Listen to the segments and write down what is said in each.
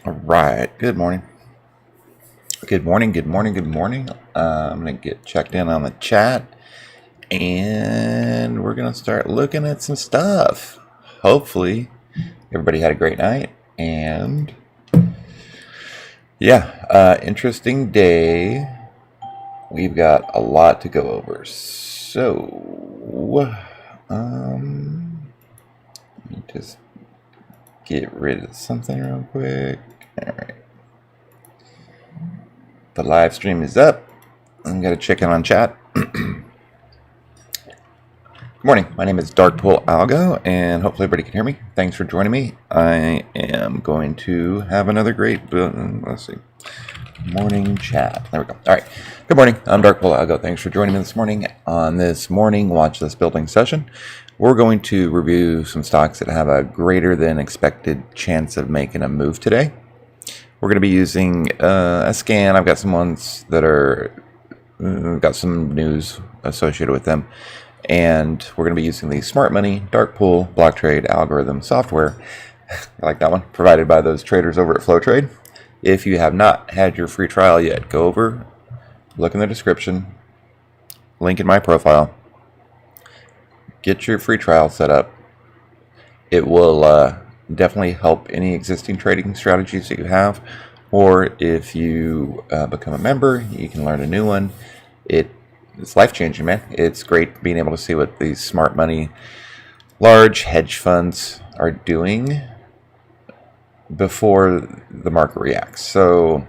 All right. Good morning. Good morning. Good morning. Good morning. I'm going to get checked in on the chat and we're going to start looking at some stuff. Hopefully, everybody had a great night. And yeah, interesting day. We've got a lot to go over. So, let me just get rid of something real quick. All right. The live stream is up. I'm going to check in on chat. Good morning. My name is Darkpool Algo, and hopefully everybody can hear me. Thanks for joining me. I am going to have another great, let's see, morning chat. There we go. All right. Good morning. I'm Darkpool Algo. Thanks for joining me this morning. On this morning watch list building session, we're going to review some stocks that have a greater than expected chance of making a move today. We're going to be using a scan. I've got some ones that are got some news associated with them. And we're going to be using the Smart Money, Dark Pool, Block Trade algorithm software. I like that one, provided by those traders over at FlowTrade. If you have not had your free trial yet, go over, look in the description, link in my profile, get your free trial set up. It will definitely help any existing trading strategies that you have, or if you become a member, you can learn a new one. It's life-changing, man. It's great being able to see what these smart money, large hedge funds are doing before the market reacts. So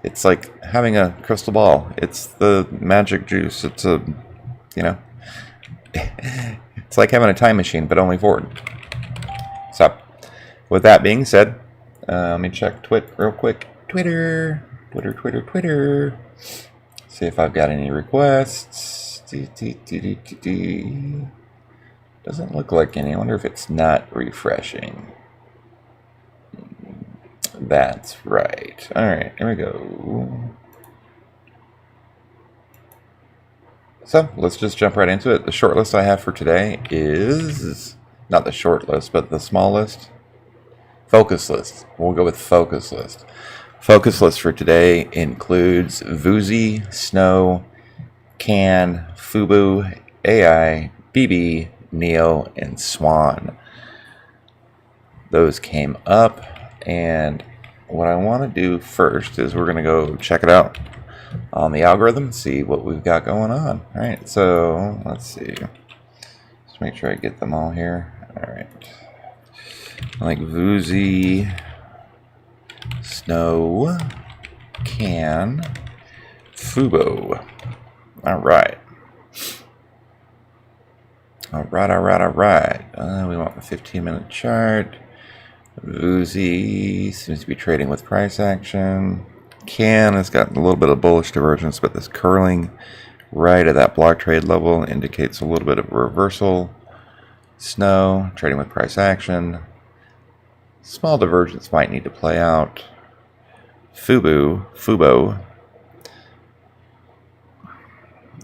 it's like having a crystal ball. It's the magic juice. It's it's like having a time machine, but only forward. So with that being said, let me check real quick. Twitter. See if I've got any requests. Doesn't look like any. I wonder if it's not refreshing. That's right. All right, here we go. So let's just jump right into it. The short list I have for today is not the short list, but the small list. Focus list. We'll go with focus list. Focus list for today includes Vuzi, Snow, Can, Fubu, AI, BB, Neo, and Swan. Those came up, and what I want to do first is we're going to go check it out on the algorithm, see what we've got going on. All right, so let's see. Just make sure I get them all here. All right. I like Vuzi, Snow, Can, Fubo. All right. We want the 15-minute chart. Vuzi seems to be trading with price action. Can has got a little bit of bullish divergence, but this curling right at that block trade level indicates a little bit of a reversal. Snow trading with price action. Small divergence might need to play out. Fubo.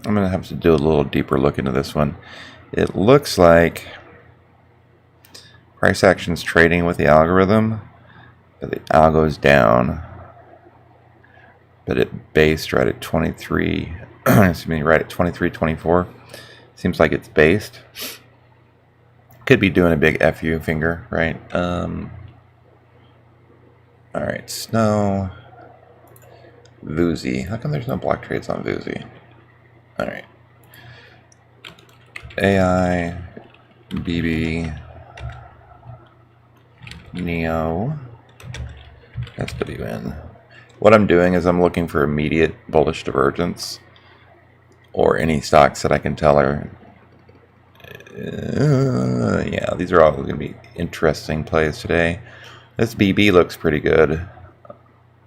I'm going to have to do a little deeper look into this one. It looks like price action's trading with the algorithm, but the algo is down. But it based right at 23, excuse me, right at 23.24. Seems like it's based. Could be doing a big FU finger, right? All right, Snow, Vuzi. How come there's no block trades on Vuzi? All right. AI, BB, Neo, SWN. What I'm doing is I'm looking for immediate bullish divergence or any stocks that I can tell are, yeah, these are all going to be interesting plays today. This BB looks pretty good.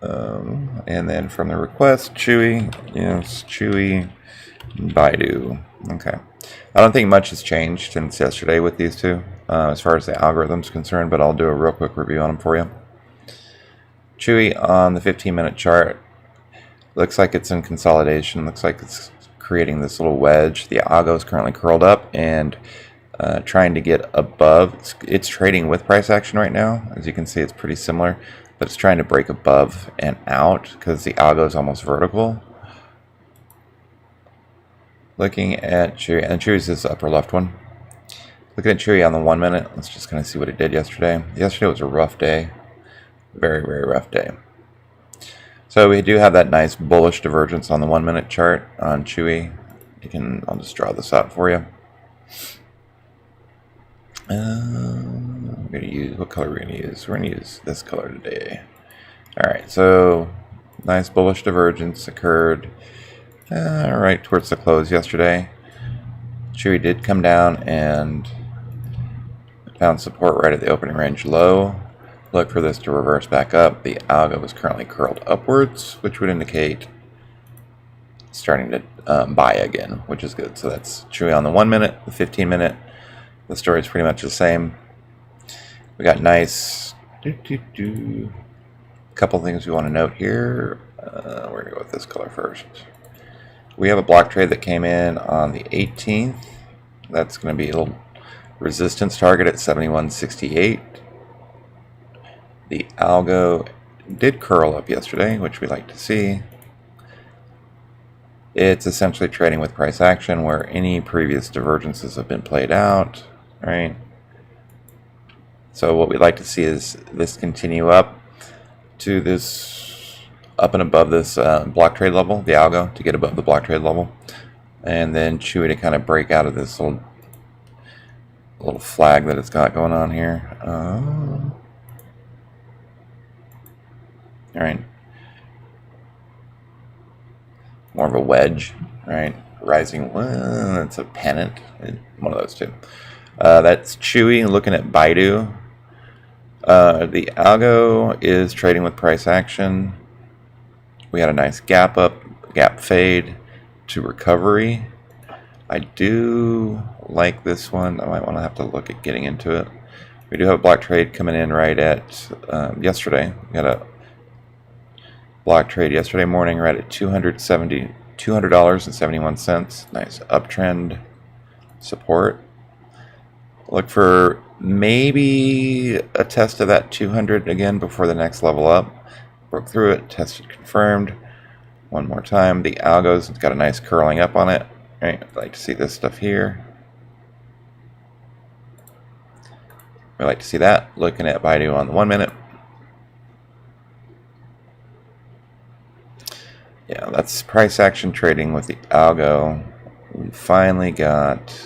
And then from the request, Chewy, yes, Chewy, Baidu. Okay. I don't think much has changed since yesterday with these two as far as the algorithm's concerned, but I'll do a real quick review on them for you. Chewy on the 15-minute chart looks like it's in consolidation. Looks like it's creating this little wedge. The algo is currently curled up, and trying to get above. It's trading with price action right now. As you can see, it's pretty similar, but it's trying to break above and out because the algo is almost vertical. Looking at Chewy, and Chewy's this upper left one. Looking at Chewy on the 1 minute, let's just kind of see what it did yesterday. Yesterday was a rough day. Very, very rough day. So we do have that nice bullish divergence on the 1 minute chart on Chewy. I'll just draw this out for you. We're going to use, what color are we going to use? We're going to use this color today. Alright, so nice bullish divergence occurred right towards the close yesterday. Chewy did come down and found support right at the opening range low. Look for this to reverse back up. The algo is currently curled upwards, which would indicate starting to buy again, which is good. So that's Chewy on the 1 minute, the 15 minute. The story is pretty much the same. We got nice couple things we want to note here. We're going to go with this color first. We have a block trade that came in on the 18th. That's going to be a little resistance target at 71.68. The algo did curl up yesterday, which we like to see. It's essentially trading with price action where any previous divergences have been played out, right? So what we'd like to see is this continue up to this, up and above this block trade level, the algo, to get above the block trade level. And then Chewy to kind of break out of this little flag that it's got going on here. All right. More of a wedge, right? Rising, it's a pennant, one of those two. That's Chewy. Looking at Baidu. The algo is trading with price action. We had a nice gap up, gap fade to recovery. I do like this one. I might want to have to look at getting into it. We do have a block trade coming in right at yesterday. We got a block trade yesterday morning right at $200.71. Nice uptrend support. Look for maybe a test of that 200 again before the next level up. Broke through it, tested, confirmed. One more time. The algo's got a nice curling up on it. Right, I'd like to see this stuff here. We like to see that. Looking at Baidu on the 1 minute. Yeah, that's price action trading with the algo. We finally got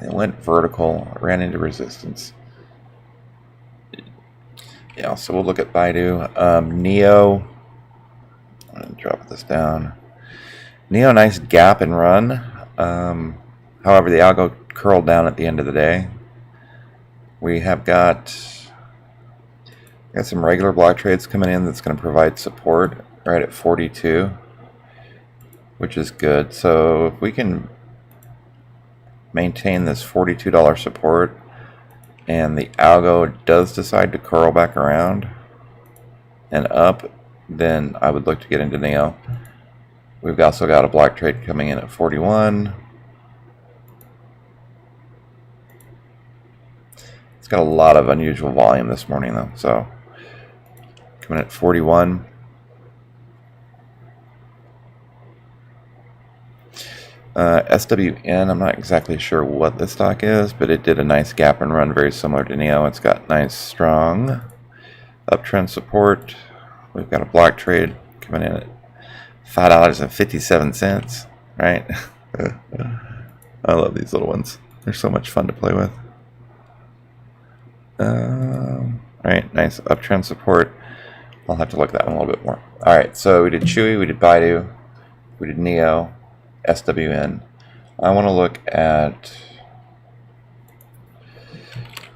it went vertical, ran into resistance. Yeah, so we'll look at Baidu. Neo, I'm going to drop this down. Neo, nice gap and run. However, the algo curled down at the end of the day. We have got some regular block trades coming in that's going to provide support right at 42, which is good. So if we can maintain this $42 support and the algo does decide to curl back around and up, then I would look to get into Neo. We've also got a block trade coming in at 41. It's got a lot of unusual volume this morning though, so coming at 41. SWN, I'm not exactly sure what the stock is, but it did a nice gap and run very similar to Neo. It's got nice strong uptrend support. We've got a block trade coming in at $5.57, right? I love these little ones. They're so much fun to play with. Alright, nice uptrend support. I'll have to look at that one a little bit more. Alright, so we did Chewy, we did Baidu, we did Neo, SWN. I want to look at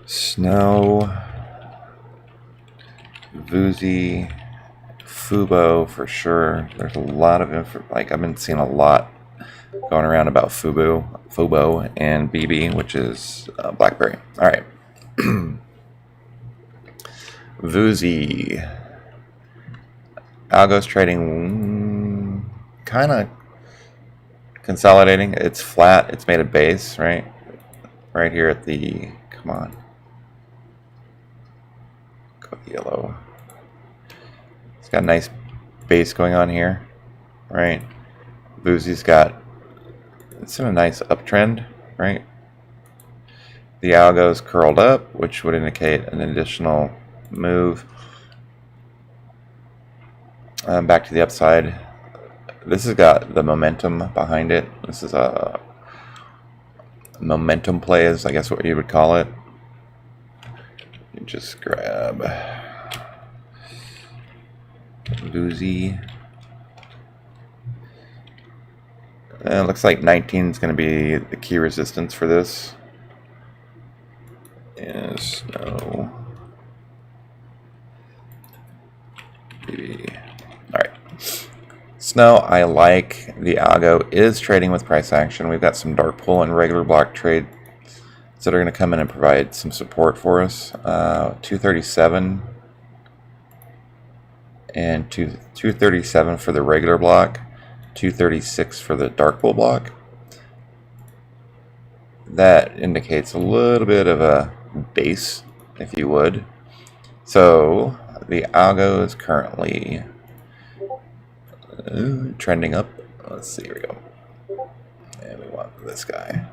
Snow, Vuzi, Fubo for sure. There's a lot of info. Like I've been seeing a lot going around about Fubo and BB, which is BlackBerry. All right, Vuzi. Algo's trading kind of consolidating. It's flat. It's made a base, right? Right here at the, come on. Go yellow. It's got a nice base going on here, right? Boozy's got, it's in a nice uptrend, right? The algo's curled up, which would indicate an additional move. Back to the upside. This has got the momentum behind it. This is a momentum play, is I guess what you would call it. You just grab Boozy. It looks like 19 is going to be the key resistance for this. Is no. Alright. Snow, I like. The algo is trading with price action. We've got some dark pool and regular block trade that are going to come in and provide some support for us. 237 and 237 for the regular block, 236 for the dark pool block. That indicates a little bit of a base, if you would. So the algo is currently trending up. Let's see, here we go. And we want this guy.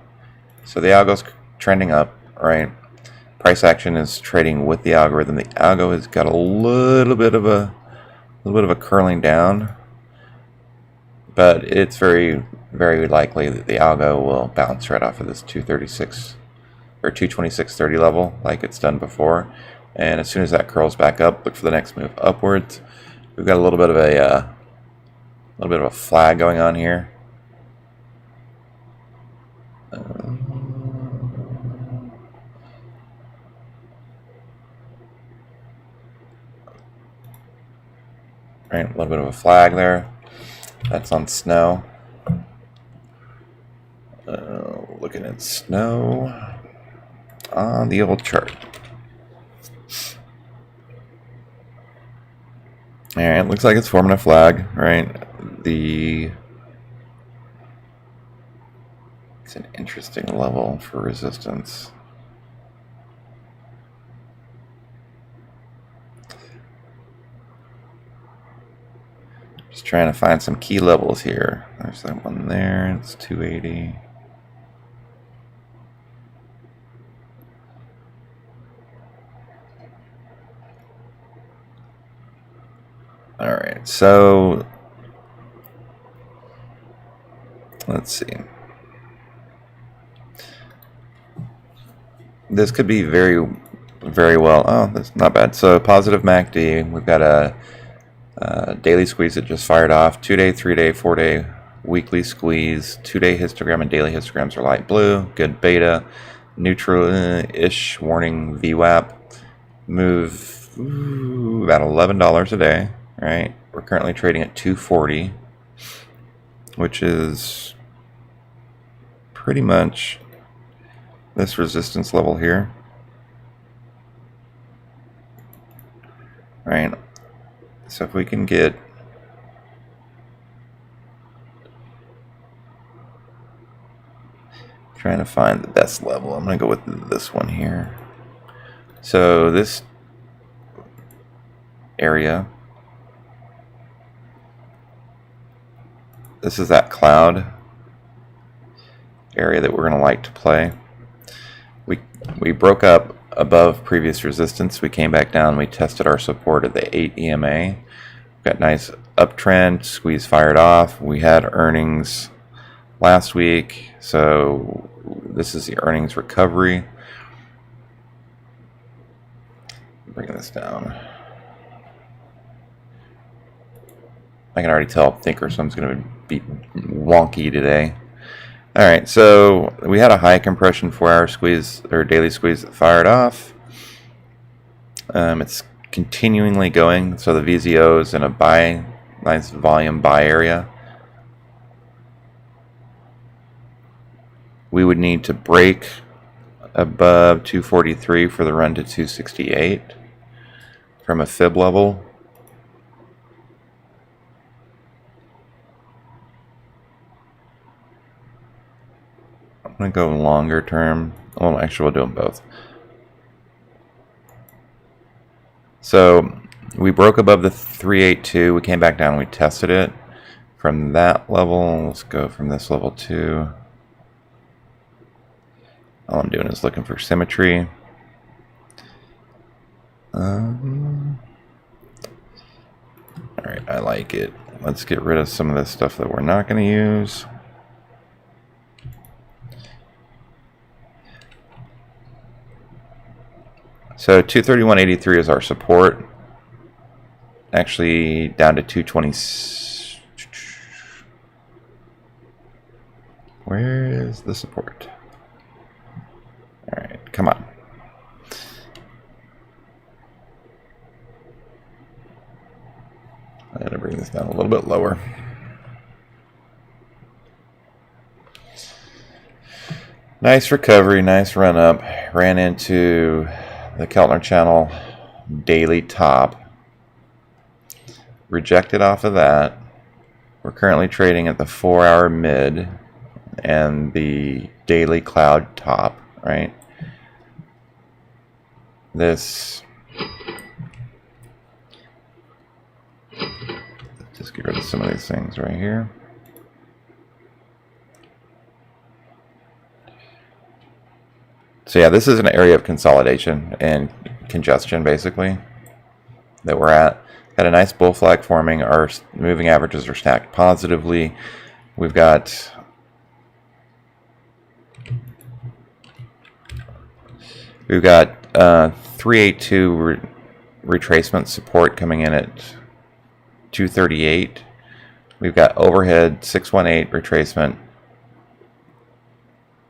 So the algo's trending up, right? Price action is trading with the algorithm. The algo has got a little bit of a curling down, but it's very, very likely that the algo will bounce right off of this 236 or 226.30 level like it's done before. And as soon as that curls back up, look for the next move upwards. We've got a little bit of a flag going on here. Right, a little bit of a flag there. That's on snow. Looking at snow on the old chart. Alright, looks like it's forming a flag, right? It's an interesting level for resistance. Just trying to find some key levels here. There's that one there, it's 280. Alright, so let's see. This could be very, very well. Oh, that's not bad. So positive MACD. We've got a daily squeeze that just fired off. 2-day, 3-day, 4-day, weekly squeeze. 2-day histogram and daily histograms are light blue. Good beta. Neutral-ish warning VWAP. Move about $11 a day. Right. We're currently trading at 240, which is pretty much this resistance level here. Right. So if we can get trying to find the best level, I'm going to go with this one here. So this area, this is that cloud area that we're going to like to play. We broke up above previous resistance. We came back down. We tested our support at the 8 EMA. Got nice uptrend. Squeeze fired off. We had earnings last week, so this is the earnings recovery. Bringing this down. I can already tell Thinkorswim's going to be wonky today. Alright, so we had a high compression 4-hour squeeze, or daily squeeze that fired off. It's continually going, so the VZO is in a buy, nice volume buy area. We would need to break above 243 for the run to 268 from a fib level. going to go longer term. Well, actually, we'll do them both. So we broke above the 382. We came back down and we tested it. From that level, let's go from this level too. All I'm doing is looking for symmetry. Alright, I like it. Let's get rid of some of this stuff that we're not going to use. So 231.83 is our support. Actually down to 220. Where is the support? Alright, come on. I'm going to bring this down a little bit lower. Nice recovery, nice run up. Ran into the Keltner channel daily top. Rejected off of that. We're currently trading at the 4-hour mid and the daily cloud top, right? This, just get rid of some of these things right here. So yeah, this is an area of consolidation and congestion basically that we're at. Got a nice bull flag forming. Our moving averages are stacked positively. We've got 382 retracement support coming in at 238. We've got overhead 618 retracement,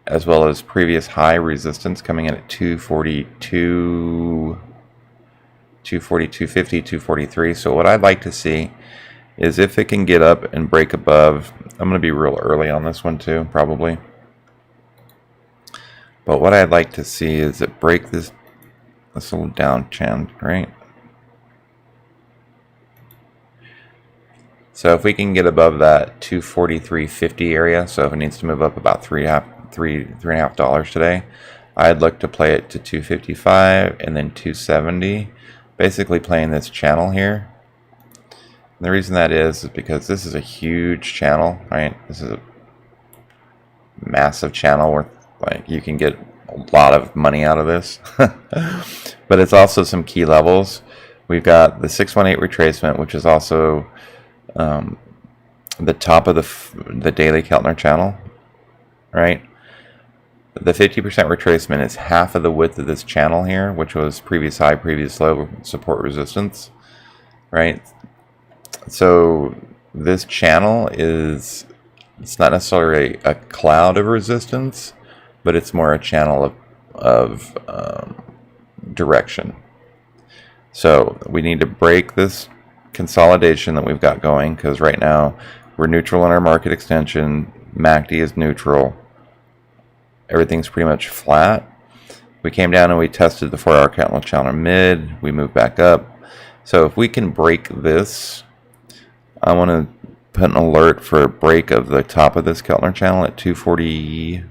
as well as previous high resistance coming in at 242, 250, 243. So what I'd like to see is if it can get up and break above. I'm going to be real early on this one too, probably. But what I'd like to see is it break this little down channel, right? So if we can get above that 243.50 area, so if it needs to move up about $3.50 today, I'd look to play it to 255 and then 270, basically playing this channel here. And the reason that is because this is a huge channel, right? This is a massive channel where like you can get a lot of money out of this. But it's also some key levels. We've got the 618 retracement, which is also the top of the daily Keltner channel, right? The 50% retracement is half of the width of this channel here, which was previous high, previous low, support resistance, right? So this channel is, it's not necessarily a cloud of resistance, but it's more a channel of direction. So we need to break this consolidation that we've got going, because right now we're neutral in our market extension. MACD is neutral. Everything's pretty much flat. We came down and we tested the 4-hour Keltner channel mid. We moved back up. So if we can break this, I want to put an alert for a break of the top of this Keltner channel at 240.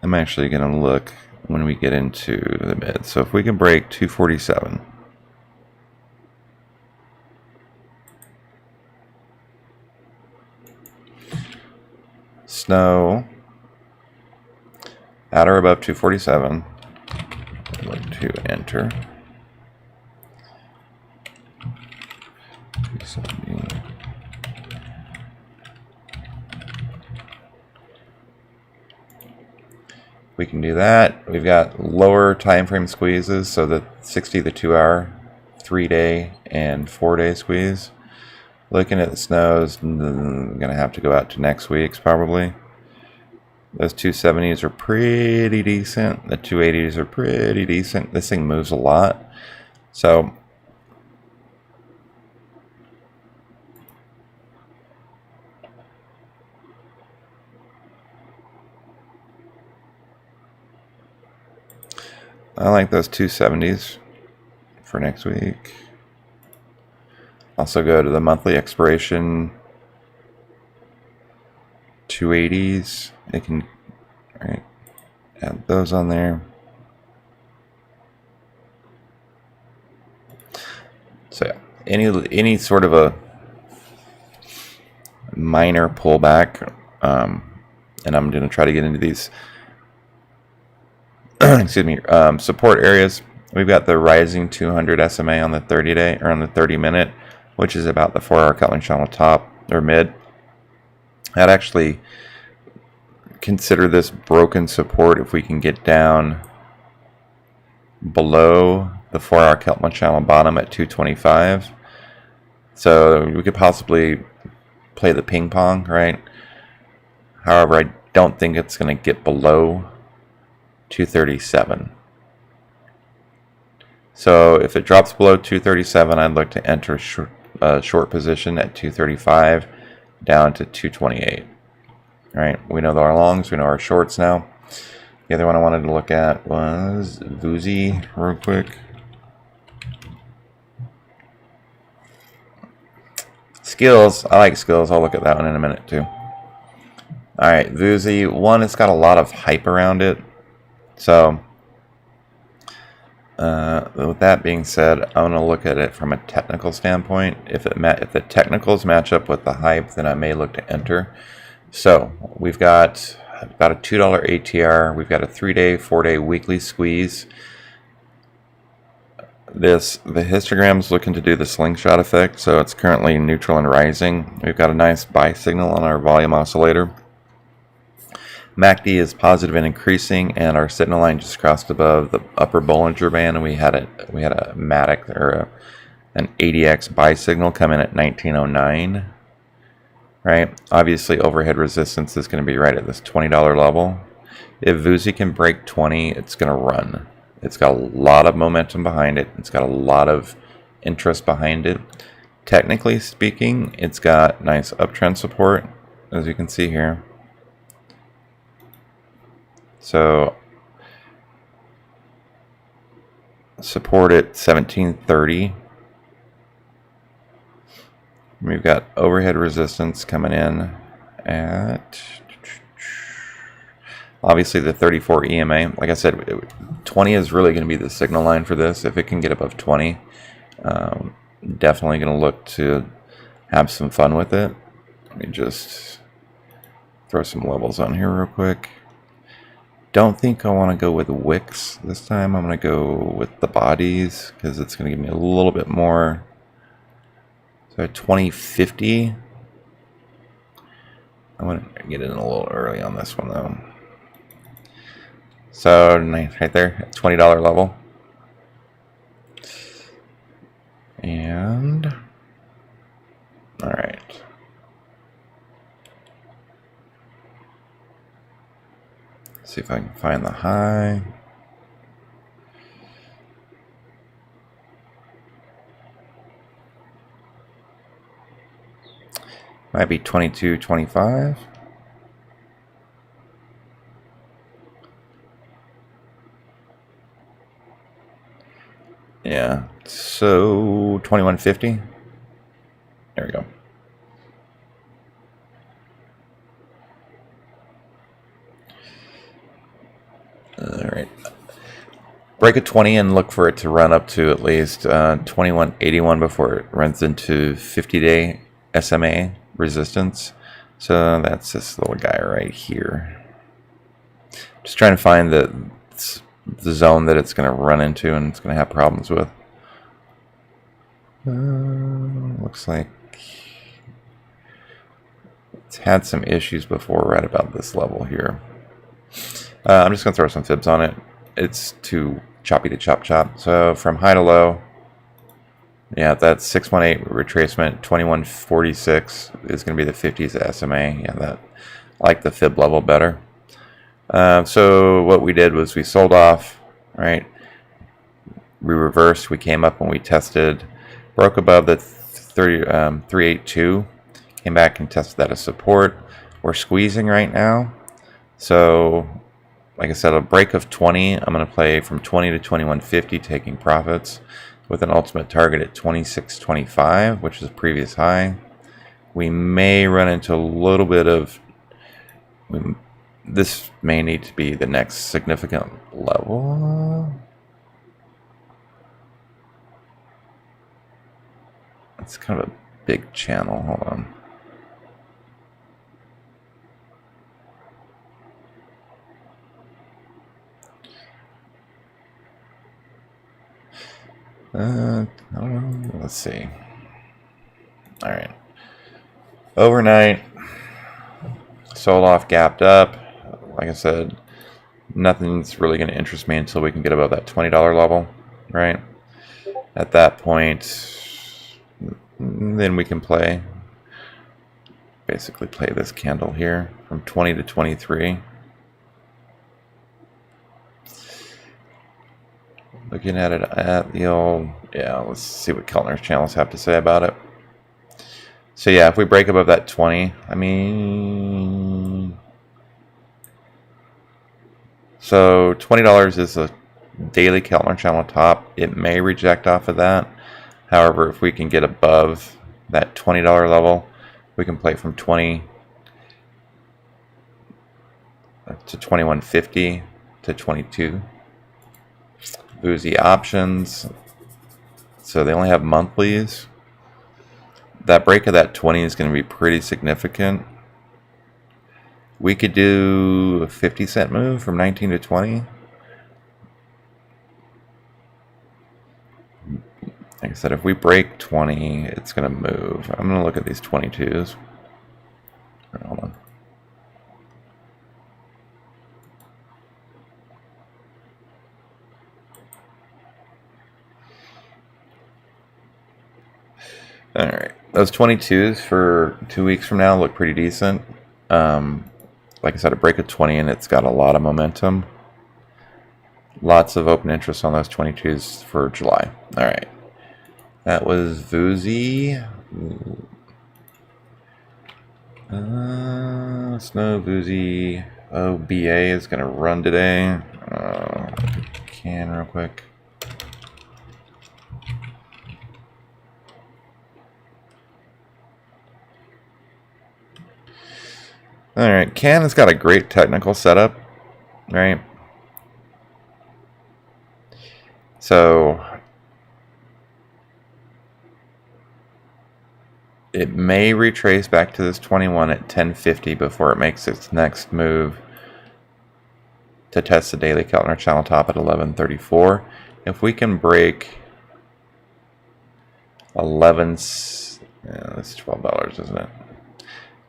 I'm actually going to look when we get into the mid. So if we can break 247. Snow at or above 247. Look to enter. 270. We can do that. We've got lower time frame squeezes, so the 60, the 2-hour, 3-day, and 4-day squeeze. Looking at the snows, I'm going to have to go out to next week's probably. Those 270s are pretty decent. The 280s are pretty decent. This thing moves a lot. So I like those 270s for next week. Also go to the monthly expiration 280s. It can, all right, add those on there. So yeah, any sort of a minor pullback, and I'm going to try to get into these excuse me, support areas. We've got the rising 200 SMA on the 30-day or on the 30-minute, which is about the 4-hour Keltner channel top or mid. I'd actually consider this broken support if we can get down below the 4-hour Keltner channel bottom at 225. So we could possibly play the ping pong, right? However, I don't think it's going to get below 237. So if it drops below 237, I'd look to enter short position at 235 down to 228. All right, we know our longs, we know our shorts now. The other one I wanted to look at was VUSI real quick. Skills, I like skills. I'll look at that one in a minute too. All right, VUSI, one, it's got a lot of hype around it. So, with that being said, I'm going to look at it from a technical standpoint. If the technicals match up with the hype, then I may look to enter. So, we've got about a $2 ATR. We've got a 3-day, 4-day weekly squeeze. The histogram's looking to do the slingshot effect, so it's currently neutral and rising. We've got a nice buy signal on our volume oscillator. MACD is positive and increasing, and our signal line just crossed above the upper Bollinger Band, and we had a MATIC or an ADX buy signal come in at 1909. Right, obviously overhead resistance is going to be right at this $20 level. If VUSI can break 20, it's going to run. It's got a lot of momentum behind it. It's got a lot of interest behind it. Technically speaking, it's got nice uptrend support, as you can see here. So support at 1730. We've got overhead resistance coming in at obviously the 34 EMA. Like I said, 20 is really going to be the signal line for this. If it can get above 20, definitely going to look to have some fun with it. Let me just throw some levels on here real quick. Don't think I want to go with wicks this time. I'm going to go with the bodies because it's going to give me a little bit more. So 2050. I'm going to get in a little early on this one though. So right there, $20 level. And all right. See if I can find the high. Might be 22.25. Yeah, so 21.50. There we go. All right. Break a 20 and look for it to run up to at least 21.81 before it runs into 50-day SMA resistance. So that's this little guy right here. Just trying to find the zone that it's going to run into and it's going to have problems with. Looks like it's had some issues before right about this level here. I'm just going to throw some fibs on it. It's too choppy to chop. So from high to low, yeah, that's 618 retracement. 2146 is going to be the 50s SMA. Yeah, that I like the fib level better. So what we did was we sold off, right? We reversed. We came up and we tested, broke above the 382, came back and tested that as support. We're squeezing right now. So, like I said, a break of 20. I'm going to play from 20 to 21.50, taking profits with an ultimate target at 26.25, which is a previous high. We may run into a little bit of This may need to be the next significant level. It's kind of a big channel. Hold on. I don't know. Let's see. All right. Overnight, sold off, gapped up. Like I said, nothing's really going to interest me until we can get above that $20 level, right? At that point, then we can basically play this candle here from 20 to 23. Looking at it at the old, yeah, let's see what Keltner's channels have to say about it. So yeah, if we break above that 20, I mean, so $20 is a daily Keltner channel top. It may reject off of that. However, if we can get above that $20 level, we can play from 20 to 21.50 to 22. Boozy options. So they only have monthlies. That break of that 20 is going to be pretty significant. We could do a 50-cent move from 19 to 20. Like I said, if we break 20, it's going to move. I'm going to look at these 22s. Hold on. All right, those 22s for 2 weeks from now look pretty decent. Like I said, a break of 20 and it's got a lot of momentum. Lots of open interest on those 22s for July. All right, that was Voozy. Snow Voozy. OBA is going to run today. Can real quick. Alright, Can has got a great technical setup, right? So it may retrace back to this 21 at 1050 before it makes its next move to test the daily Keltner channel top at 1134. If we can break 11, yeah, that's $12, isn't it?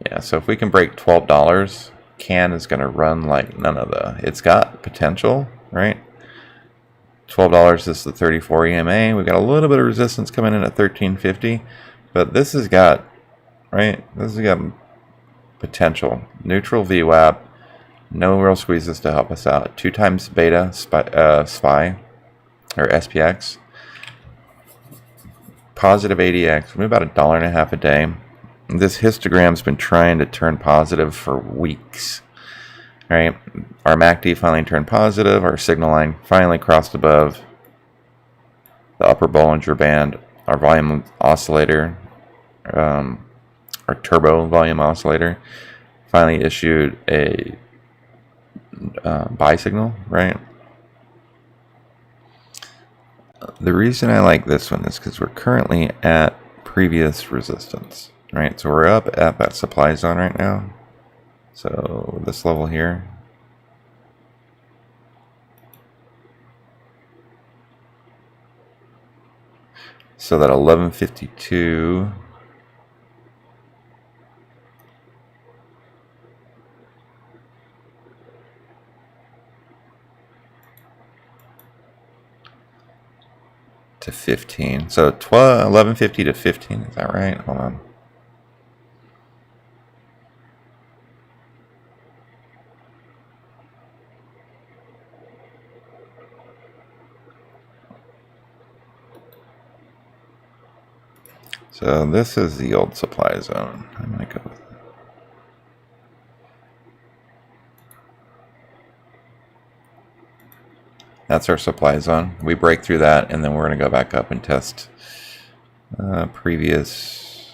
Yeah, so if we can break $12, Can is going to run like none of the. It's got potential, right? $12 is the 34 EMA. We've got a little bit of resistance coming in at 1350, but this has got, right? This has got potential. Neutral VWAP, no real squeezes to help us out. 2 times beta SPY or SPX, positive ADX. We're about $1.50 a day. This histogram's been trying to turn positive for weeks, right? Our MACD finally turned positive. Our signal line finally crossed above the upper Bollinger Band. Our volume oscillator, our turbo volume oscillator, finally issued a buy signal, right? The reason I like this one is because we're currently at previous resistance. Right, so we're up at that supply zone right now. So this level here. So that 1152 to 15. So 1150 to 15, is that right? Hold on. So this is the old supply zone. I'm going to go with it. That's our supply zone. We break through that, and then we're going to go back up and test previous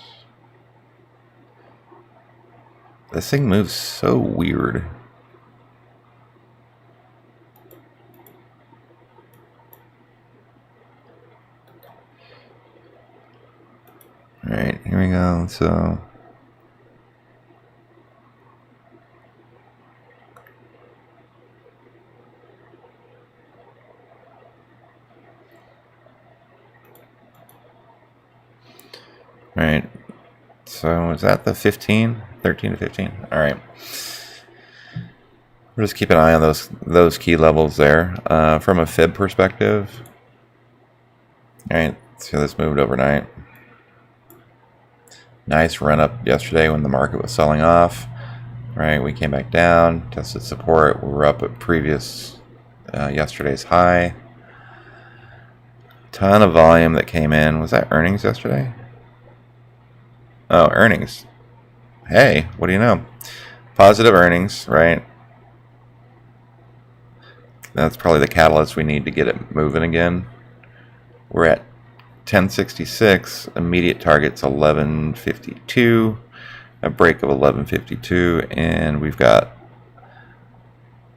This thing moves so weird. All right, here we go. So all right. So is that the 15? 13 to 15? All right. We'll just keep an eye on those key levels there. From a fib perspective, all right, so this moved overnight. Nice run up yesterday when the market was selling off. Right, we came back down, tested support. We were up at previous yesterday's high. Ton of volume that came in. Was that earnings yesterday? Oh, earnings. Hey, what do you know? Positive earnings, right? That's probably the catalyst we need to get it moving again. We're at 1066. Immediate target's 1152. A break of 1152, and we've got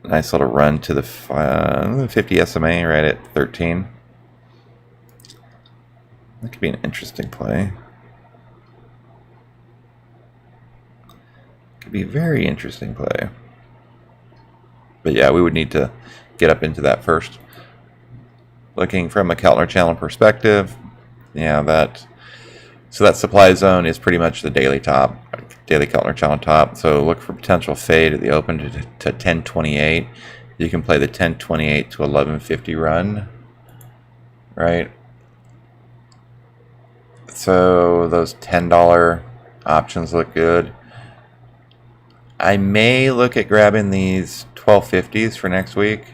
a nice little run to the 50 SMA right at 13. That could be an interesting play. Could be a very interesting play. But yeah, we would need to get up into that first. Looking from a Keltner channel perspective, yeah, that supply zone is pretty much the daily top, daily Keltner channel top. So look for potential fade at the open to 1028. You can play the 1028 to 1150 run, right? So those $10 options look good. I may look at grabbing these 1250s for next week.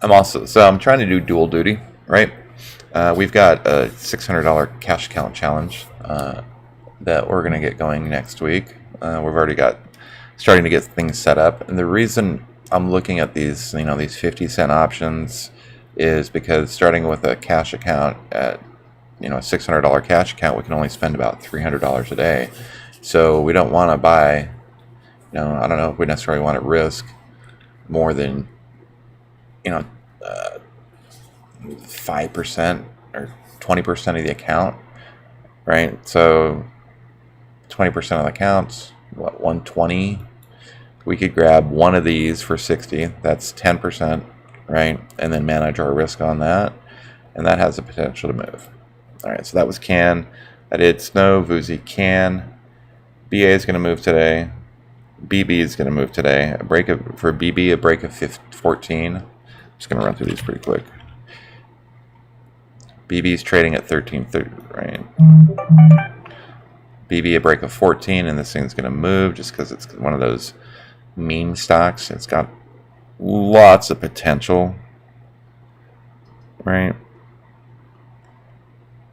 I'm trying to do dual duty, right? We've got a $600 cash account challenge that we're going to get going next week. We've already starting to get things set up, and the reason I'm looking at these, these 50-cent options, is because starting with a cash account at, a $600 cash account, we can only spend about $300 a day. So we don't want to buy, I don't know if we necessarily want to risk more than, 5% or 20% of the account, right? So 20% of the accounts, 120. We could grab one of these for 60. That's 10%, right? And then manage our risk on that, and that has the potential to move. All right, so that was CAN. I did SNO, VUSI, CAN. BA is going to move today. BB is going to move today. For BB, a break of 14. I'm just going to run through these pretty quick. BB is trading at 1330, right? BB a break of 14, and this thing's going to move just because it's one of those meme stocks. It's got lots of potential, right?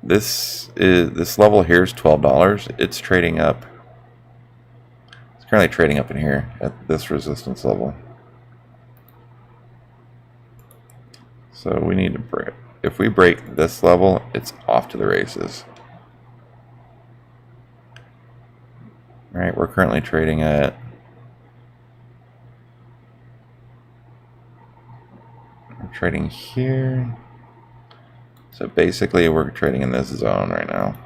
This level here is $12. It's trading up. It's currently trading up in here at this resistance level. So we need to break. If we break this level, it's off to the races. All right, we're currently trading at trading here. So basically we're trading in this zone right now.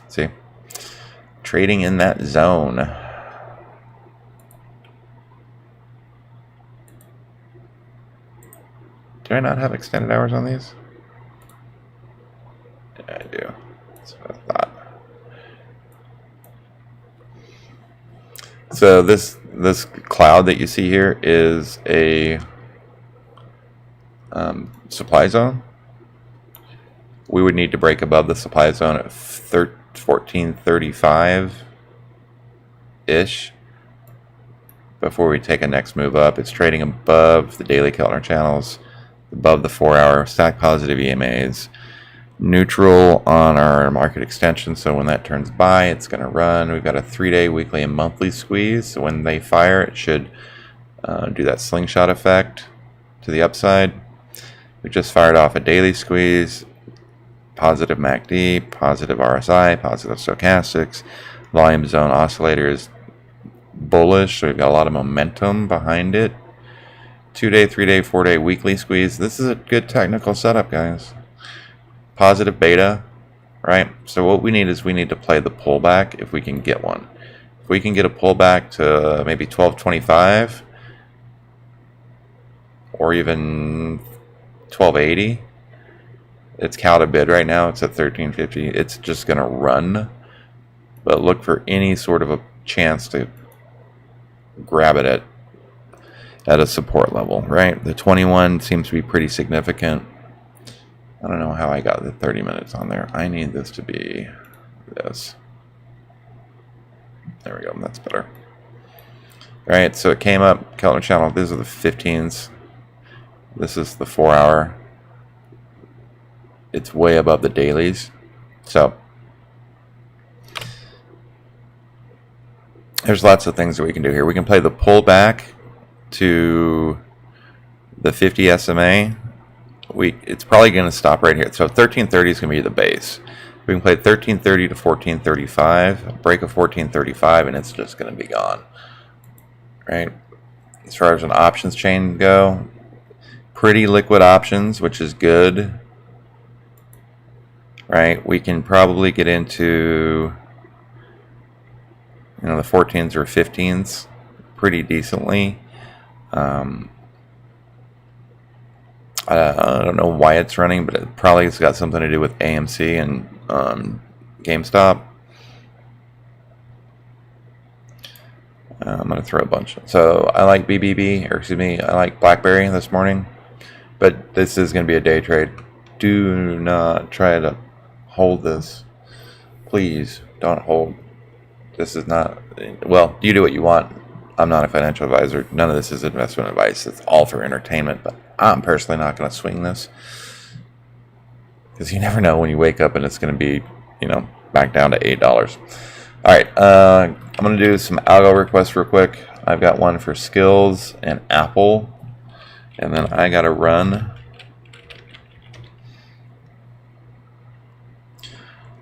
See, trading in that zone. Do I not have extended hours on these? Yeah, I do. That's what I thought. So this cloud that you see here is a supply zone. We would need to break above the supply zone at 1435-ish before we take a next move up. It's trading above the daily Keltner channels, above the 4-hour stack positive EMAs. neutral on our market extension, so when that turns buy, it's going to run. We've got a 3-day, weekly, and monthly squeeze, so when they fire, it should do that slingshot effect to the upside. We just fired off a daily squeeze, positive MACD, positive RSI, positive stochastics, volume zone oscillator is bullish, so we've got a lot of momentum behind it. 2-day, 3-day, 4-day, weekly squeeze. This is a good technical setup, guys. Positive beta, right? So what we need is we need to play the pullback if we can get one. If we can get a pullback to maybe 1225 or even 1280, it's counted a bid right now. It's at 1350. It's just going to run, but look for any sort of a chance to grab it at a support level, right? The 21 seems to be pretty significant. I don't know how I got the 30 minutes on there. I need this to be this. There we go. That's better. All right, so it came up, Keltner channel. These are the 15s. This is the 4-hour. It's way above the dailies. So there's lots of things that we can do here. We can play the pullback to the 50 SMA. It's probably going to stop right here. So 1330 is going to be the base. We can play 1330 to 1435, break of 1435, and it's just going to be gone. Right? As far as an options chain go, pretty liquid options, which is good. Right? We can probably get into, the 14s or 15s pretty decently. I don't know why it's running, but it probably has got something to do with AMC and GameStop. I'm going to throw a bunch. So I like BBB, or excuse me, I like BlackBerry this morning, but this is going to be a day trade. Do not try to hold this. Please don't hold. This is not, well, you do what you want. I'm not a financial advisor. None of this is investment advice. It's all for entertainment, but I'm personally not going to swing this because you never know when you wake up and it's going to be, back down to $8. All right, I'm going to do some algo requests real quick. I've got one for Skills and Apple, and then I got to run.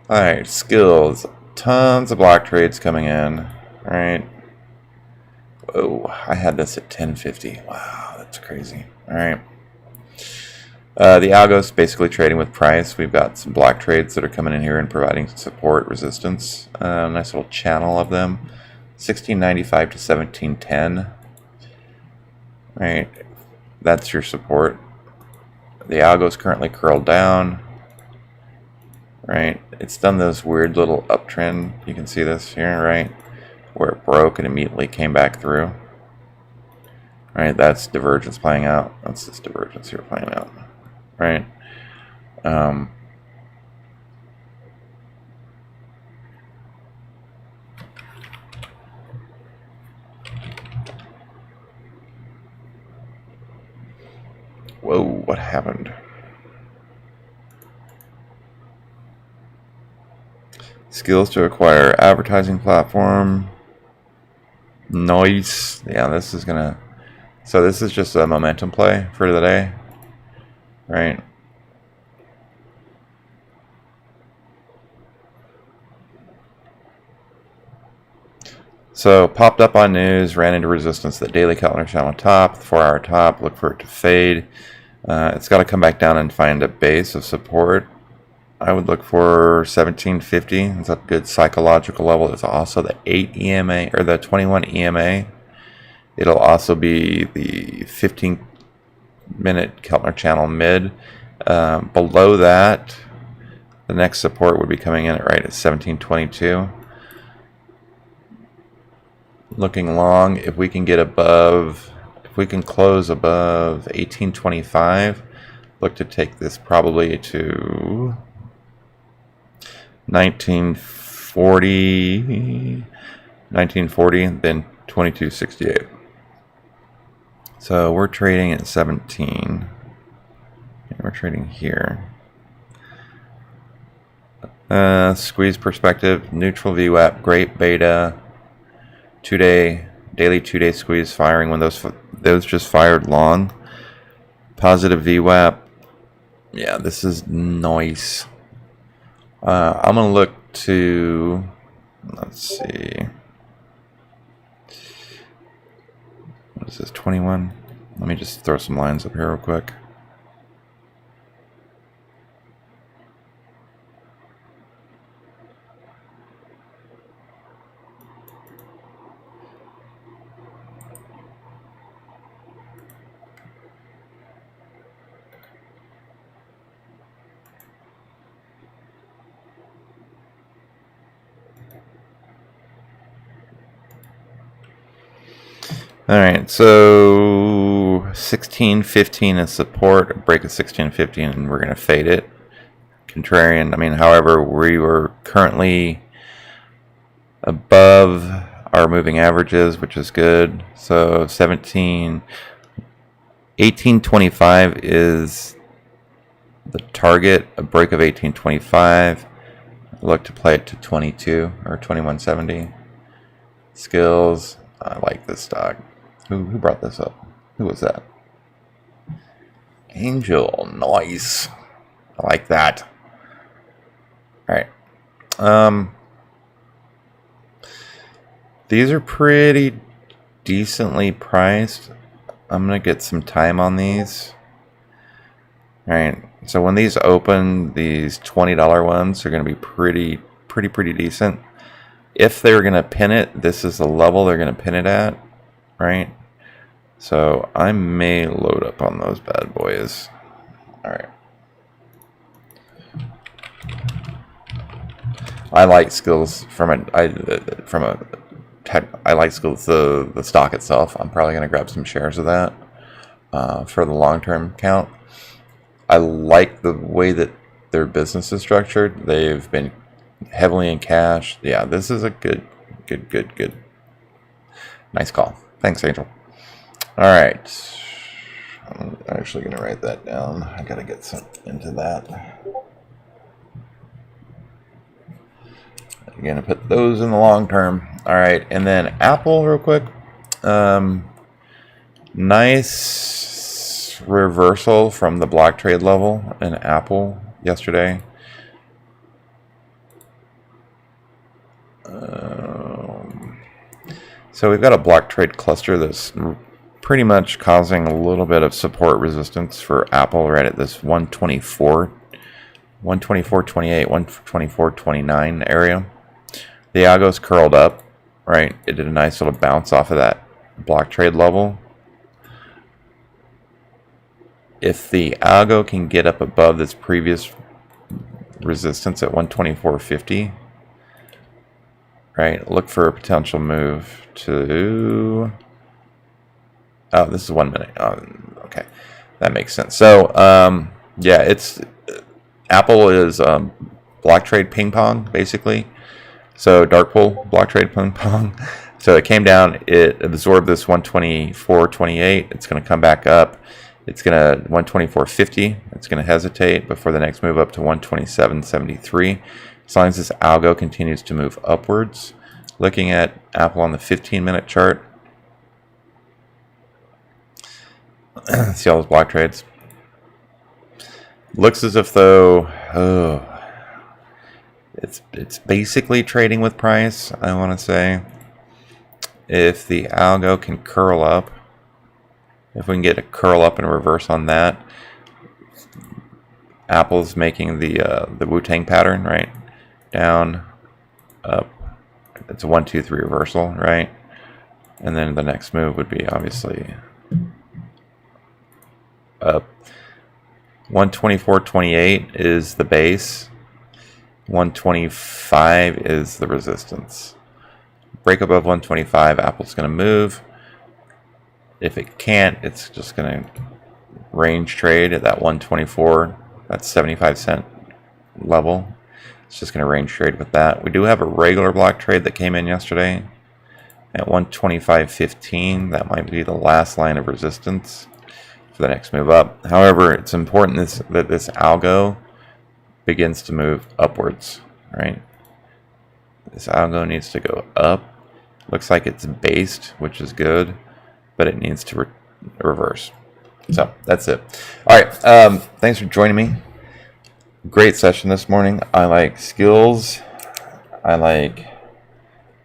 All right, Skills. Tons of block trades coming in. All right. Whoa, I had this at 1050. Wow, that's crazy. All right. The algo is basically trading with price. We've got some block trades that are coming in here and providing support, resistance. Nice little channel of them. 1695 to 1710. All right. That's your support. The algo is currently curled down. Right. It's done this weird little uptrend. You can see this here, right? Where it broke and immediately came back through. All right, that's divergence playing out. That's this divergence here playing out. Right. Whoa, what happened? Skills to acquire advertising platform. Noise. Yeah, this is gonna. So this is just a momentum play for the day, right? So popped up on news, ran into resistance. The daily Keltner channel top, the 4-hour top. Look for it to fade. It's got to come back down and find a base of support. I would look for 1750. It's a good psychological level. It's also the 8 EMA or the 21 EMA. It'll also be the 15-minute Keltner channel mid. Below that, the next support would be coming in right at 1722. Looking long, if we can get above, if we can close above 1825, look to take this probably to 1940, then 2268. So we're trading at 17. And we're trading here. Squeeze perspective, neutral VWAP, great beta, 2-day, daily 2-day squeeze firing when those just fired long. Positive VWAP. Yeah, this is nice. I'm gonna look to, let's see, what is this, 21? Let me just throw some lines up here real quick. Alright, so 16.15 is support, break of 16.15, and we're going to fade it. Contrarian, I mean, however, we were currently above our moving averages, which is good. So 18.25 is the target, a break of 18.25. Look to play it to 22 or 21.70. Skills, I like this stock. Who brought this up? Who was that? Angel, nice. I like that. All right. These are pretty decently priced. I'm gonna get some time on these. All right. So when these open, these $20 ones are gonna be pretty decent. If they're gonna pin it, this is the level they're gonna pin it at, right? So I may load up on those bad boys. All right. I like skills I like skills the stock itself. I'm probably gonna grab some shares of that for the long-term count. I like the way that their business is structured. They've been heavily in cash. Yeah, this is a good. Nice call. Thanks, Angel. All right. I'm actually going to write that down. I got to get some into that. I'm going to put those in the long term. All right. And then Apple real quick. Nice reversal from the block trade level in Apple yesterday. So we've got a block trade cluster that's pretty much causing a little bit of support resistance for Apple right at this 124.28, 124.29 area. The algo's curled up, right? It did a nice little bounce off of that block trade level. If the algo can get up above this previous resistance at 124.50, right, look for a potential move to, oh, this is 1 minute. Okay, that makes sense. So yeah, it's Apple is block trade ping pong basically. So dark pool block trade ping pong. So it came down, it absorbed this 124.28. It's going to come back up. It's going to 124.50. It's going to hesitate before the next move up to 127.73. As long as this algo continues to move upwards. Looking at Apple on the 15-minute chart. See all those block trades? Looks as if though, it's basically trading with price, I want to say. If the algo can curl up, if we can get a curl up and reverse on that, Apple's making the Wu-Tang pattern, right? Down, up. It's a 1, 2, 3 reversal, right? And then the next move would be obviously up. 124.28 is the base. 125 is the resistance. Break above 125, Apple's going to move. If it can't, it's just going to range trade at that 124. That's 75-cent level. It's just going to range trade with that. We do have a regular block trade that came in yesterday at 125.15. That might be the last line of resistance for the next move up. However, it's important that this algo begins to move upwards, right? This algo needs to go up. Looks like it's based, which is good, but it needs to reverse. So that's it. All right. Thanks for joining me. Great session this morning. I like skills. I like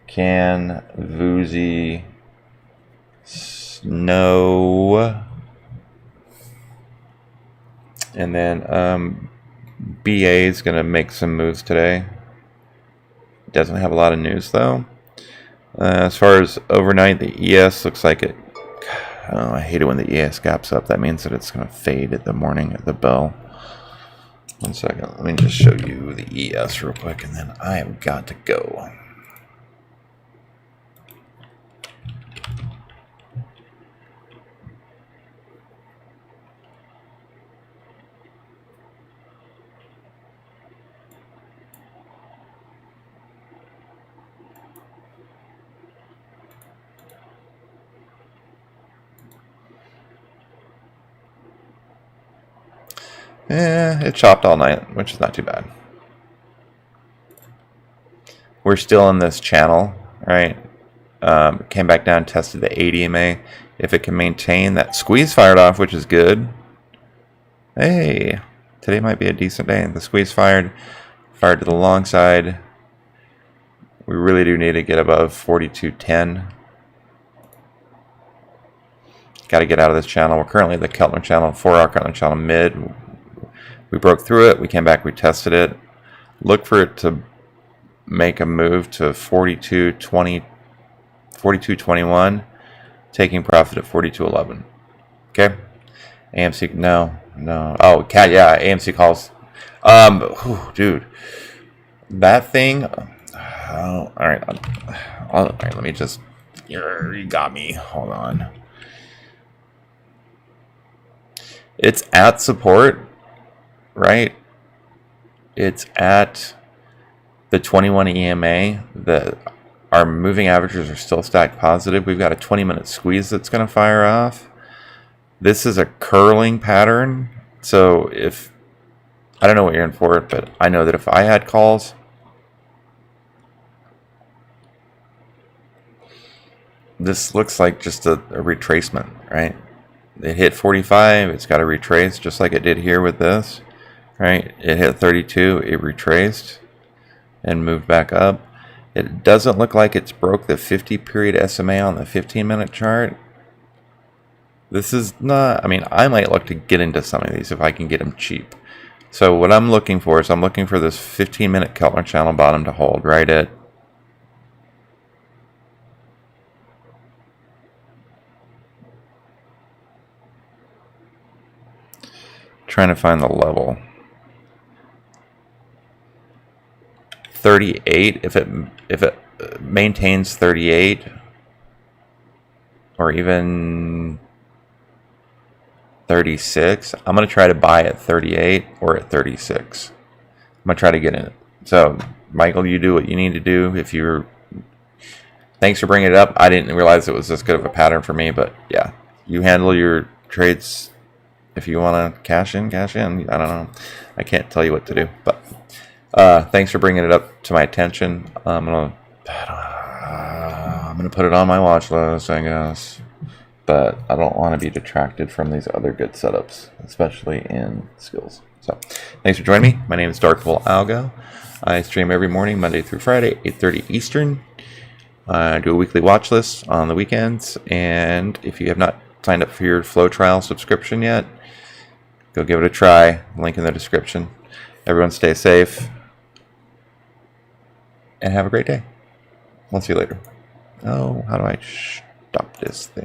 Can, Vuzi, Snow, and then BA is going to make some moves today. Doesn't have a lot of news though. As far as overnight, the ES looks like it. I hate it when the ES gaps up. That means that it's going to fade at the morning at the bell. 1 second. Let me just show you the ES real quick, and then I have got to go. It chopped all night, which is not too bad. We're still in this channel, right? Came back down, tested the 80 MA. If it can maintain that squeeze fired off, which is good. Hey, today might be a decent day. The squeeze fired to the long side. We really do need to get above 42.10. Got to get out of this channel. We're currently the Keltner channel, 4-hour Keltner channel mid. We broke through it. We came back. We tested it. Look for it to make a move to 42.20, 42.21, taking profit at 42.11. Okay. AMC, no. Oh, cat, yeah. AMC calls. Dude, that thing. All right. All right. Let me just. You got me. Hold on. It's at support. Right, it's at the 21 EMA. Our moving averages are still stacked positive. We've got a 20-minute squeeze that's going to fire off. This is a curling pattern. So if I don't know what you're in for, but I know that if I had calls, this looks like just a retracement, right? It hit 45. It's got to retrace just like it did here with this. Right, it hit 32, it retraced and moved back up. It doesn't look like it's broke the 50 period SMA on the 15-minute chart. This is not, I mean, I might look to get into some of these if I can get them cheap. So what I'm looking for is I'm looking for this 15-minute Keltner channel bottom to hold right at trying to find the level. 38. If it maintains 38 or even 36, I'm going to try to buy at 38 or at 36. I'm going to try to get in it. So, Michael, you do what you need to do. If you're, thanks for bringing it up. I didn't realize it was this good of a pattern for me, but yeah, you handle your trades. If you want to cash in, cash in. I don't know. I can't tell you what to do, but thanks for bringing it up to my attention. I'm gonna put it on my watch list, I guess. But I don't want to be detracted from these other good setups, especially in skills. So, thanks for joining me. My name is Darkpool Algo. I stream every morning, Monday through Friday, 8:30 Eastern. I do a weekly watch list on the weekends, and if you have not signed up for your Flow trial subscription yet, go give it a try. Link in the description. Everyone stay safe and have a great day. We'll see you later. Oh, how do I stop this thing?